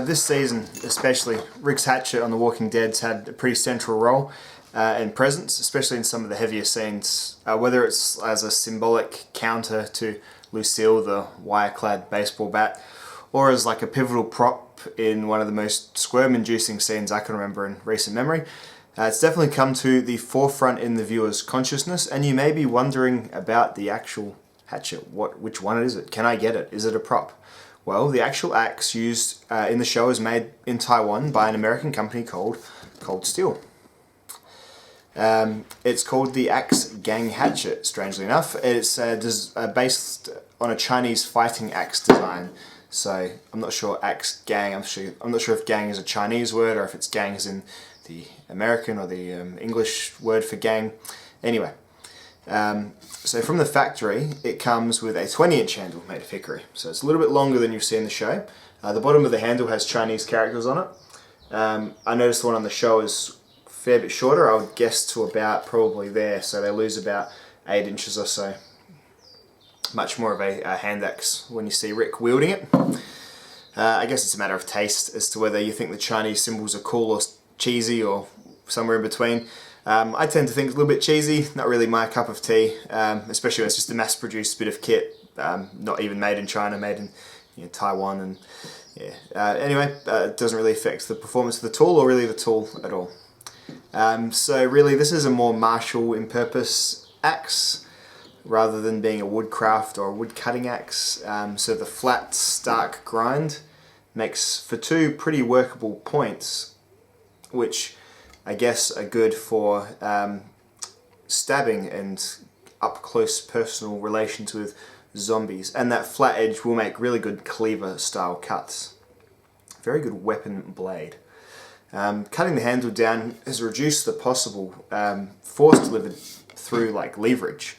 this season especially, Rick's Hatchet on The Walking Dead's had a pretty central role and presence, especially in some of the heavier scenes, whether it's as a symbolic counter to Lucille, the wire-clad baseball bat, or as like a pivotal prop in one of the most squirm-inducing scenes I can remember in recent memory. It's definitely come to the forefront in the viewer's consciousness, and you may be wondering about the actual hatchet. Which one is it? Can I get it? Is it a prop? Well, the actual axe used in the show is made in Taiwan by an American company called Cold Steel. It's called the Axe Gang Hatchet, strangely enough. It's based on a Chinese fighting axe design. So I'm not sure axe gang, I'm not sure if gang is a Chinese word or if it's gang as in the American or the English word for gang. Anyway, so from the factory it comes with a 20-inch handle made of hickory. So it's a little bit longer than you've seen in the show. The bottom of the handle has Chinese characters on it. I noticed the one on the show is a fair bit shorter. I would guess to about probably there, so they lose about 8 inches or so. Much more of a hand axe when you see Rick wielding it. I guess it's a matter of taste as to whether you think the Chinese symbols are cool or cheesy or somewhere in between. I tend to think it's a little bit cheesy, not really my cup of tea, especially when it's just a mass-produced bit of kit, not even made in China, made in Taiwan, and yeah. Anyway, it doesn't really affect the performance of the tool or really the tool at all. So really this is a more martial in purpose axe, rather than being a woodcraft or a wood cutting axe. So the flat, stark grind makes for two pretty workable points, which I guess are good for stabbing and up close personal relations with zombies. And that flat edge will make really good cleaver style cuts. Very good weapon blade. Cutting the handle down has reduced the possible force delivered through like leverage.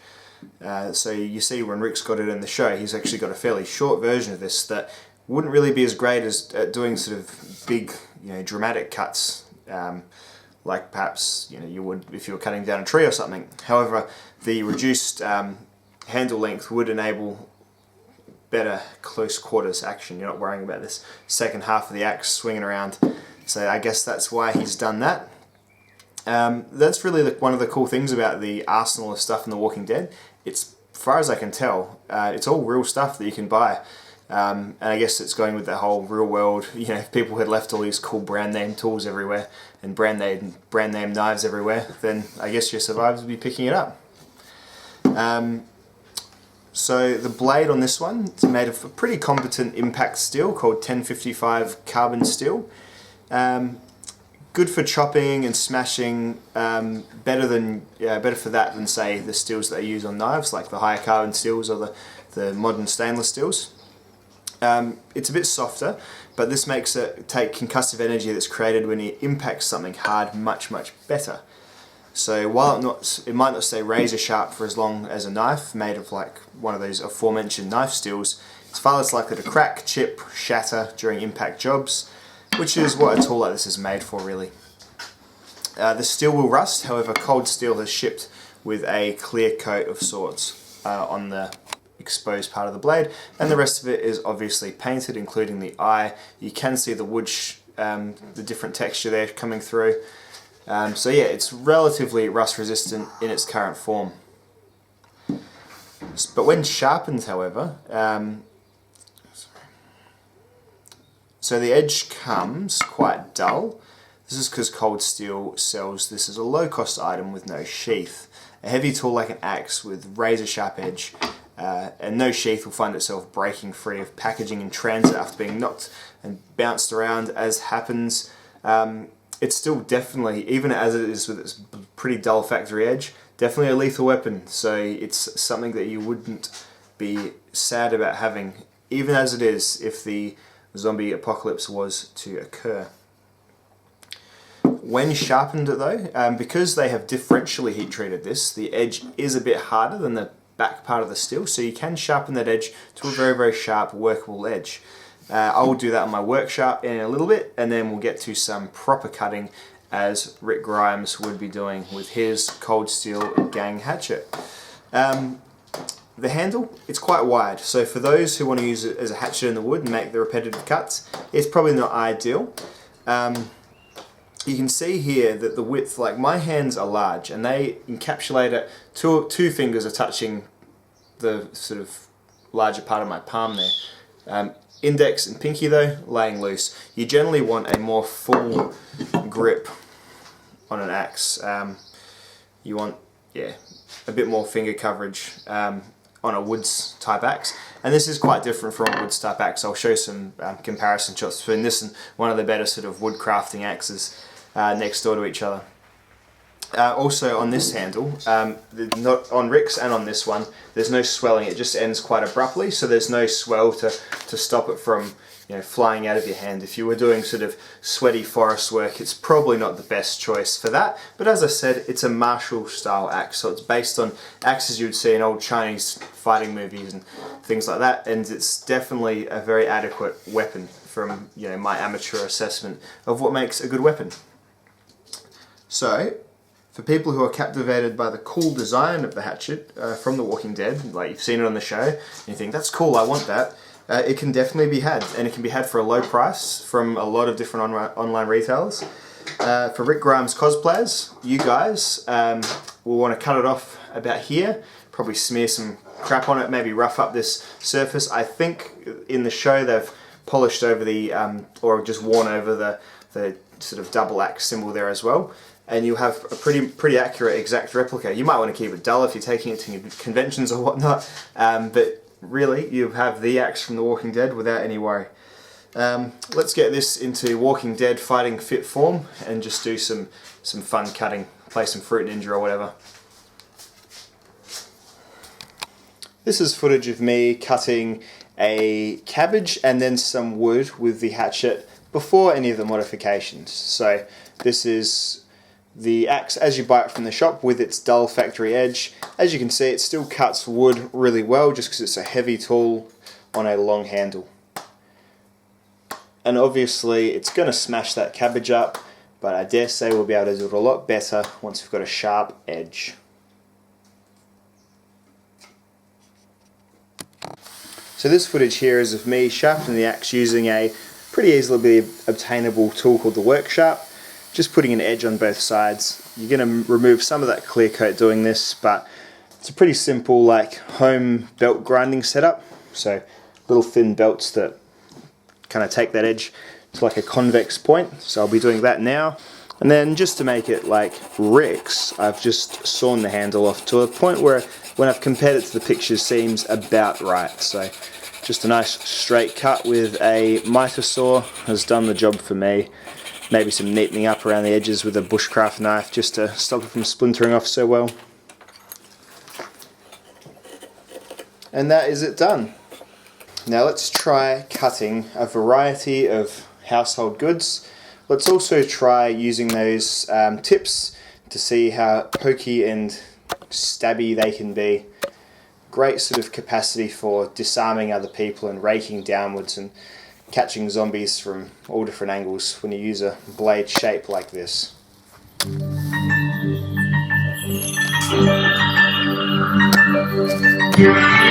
So you see when Rick's got it in the show, he's actually got a fairly short version of this that wouldn't really be as great as at doing sort of big, dramatic cuts, like perhaps you would if you were cutting down a tree or something. However, the reduced handle length would enable better close quarters action. You're not worrying about this second half of the axe swinging around. So I guess that's why he's done that. That's really one of the cool things about the arsenal of stuff in The Walking Dead. It's, as far as I can tell, it's all real stuff that you can buy. And I guess it's going with the whole real world, if people had left all these cool brand name tools everywhere and brand name knives everywhere, then I guess your survivors would be picking it up. So the blade on this one is made of a pretty competent impact steel called 1055 carbon steel. Good for chopping and smashing, better for that than say the steels that they use on knives, like the higher carbon steels or the modern stainless steels. It's a bit softer, but this makes it take concussive energy that's created when it impacts something hard much better. So while it might not stay razor sharp for as long as a knife made of like one of those aforementioned knife steels, it's far less likely to crack, chip, shatter during impact jobs, which is what a tool like this is made for, really. The steel will rust, however Cold Steel has shipped with a clear coat of sorts on the exposed part of the blade, and the rest of it is obviously painted, including the eye. You can see the wood, the different texture there coming through. So yeah, it's relatively rust resistant in its current form. But when sharpened, however, so the edge comes quite dull. This is because Cold Steel sells this as a low-cost item with no sheath. A heavy tool like an axe with razor-sharp edge and no sheath will find itself breaking free of packaging in transit after being knocked and bounced around, as happens. It's still definitely, even as it is with its pretty dull factory edge, definitely a lethal weapon. So it's something that you wouldn't be sad about having, even as it is, if the zombie apocalypse was to occur. When sharpened though, because they have differentially heat treated this, the edge is a bit harder than the back part of the steel, so you can sharpen that edge to a very sharp workable edge. I will do that on my workshop in a little bit, and then we'll get to some proper cutting as Rick Grimes would be doing with his Cold Steel Gang Hatchet. the handle, it's quite wide, so for those who want to use it as a hatchet in the wood and make the repetitive cuts, it's probably not ideal. You can see here that the width, like my hands are large and they encapsulate it, two fingers are touching the sort of larger part of my palm there. Index and pinky though, laying loose. You generally want a more full grip on an axe. You want, yeah, a bit more finger coverage on a woods type axe, and this is quite different from a woods type axe. I'll show some comparison shots between this and one of the better sort of wood crafting axes next door to each other. Also on this handle, not on Rick's and on this one, there's no swelling. It just ends quite abruptly, so there's no swell to stop it from, you know, flying out of your hand. If you were doing sort of sweaty forest work, it's probably not the best choice for that. But as I said, it's a martial style axe, so it's based on axes you would see in old Chinese fighting movies and things like that, and it's definitely a very adequate weapon from, you know, my amateur assessment of what makes a good weapon. So, for people who are captivated by the cool design of the hatchet from The Walking Dead, like you've seen it on the show, and you think, that's cool, I want that, it can definitely be had, and it can be had for a low price from a lot of different online retailers. For Rick Grimes cosplayers, you guys will want to cut it off about here, probably smear some crap on it, maybe rough up this surface. I think in the show they've polished over the, or just worn over the sort of double axe symbol there as well, and you have a pretty accurate exact replica. You might want to keep it dull if you're taking it to conventions or whatnot, but really you have the axe from The Walking Dead without any worry. Let's get this into Walking Dead fighting fit form and just do some fun cutting, play some Fruit Ninja or whatever. This is footage of me cutting a cabbage and then some wood with the hatchet before any of the modifications. So this is the axe as you buy it from the shop with its dull factory edge. As you can see, it still cuts wood really well just because it's a heavy tool on a long handle. And obviously it's going to smash that cabbage up, but I dare say we'll be able to do it a lot better once we've got a sharp edge. So this footage here is of me sharpening the axe using a pretty easily obtainable tool called the work sharp. Just putting an edge on both sides. You're going to remove some of that clear coat doing this, but it's a pretty simple like home belt grinding setup. So little thin belts that kind of take that edge to like a convex point. So I'll be doing that now. And then just to make it like Rick's, I've just sawn the handle off to a point where when I've compared it to the pictures seems about right. So just a nice straight cut with a miter saw has done the job for me. Maybe some neatening up around the edges with a bushcraft knife just to stop it from splintering off so well. And that is it done. Now let's try cutting a variety of household goods. Let's also try using those tips to see how pokey and stabby they can be. Great sort of capacity for disarming other people and raking downwards and catching zombies from all different angles when you use a blade shape like this. Yeah.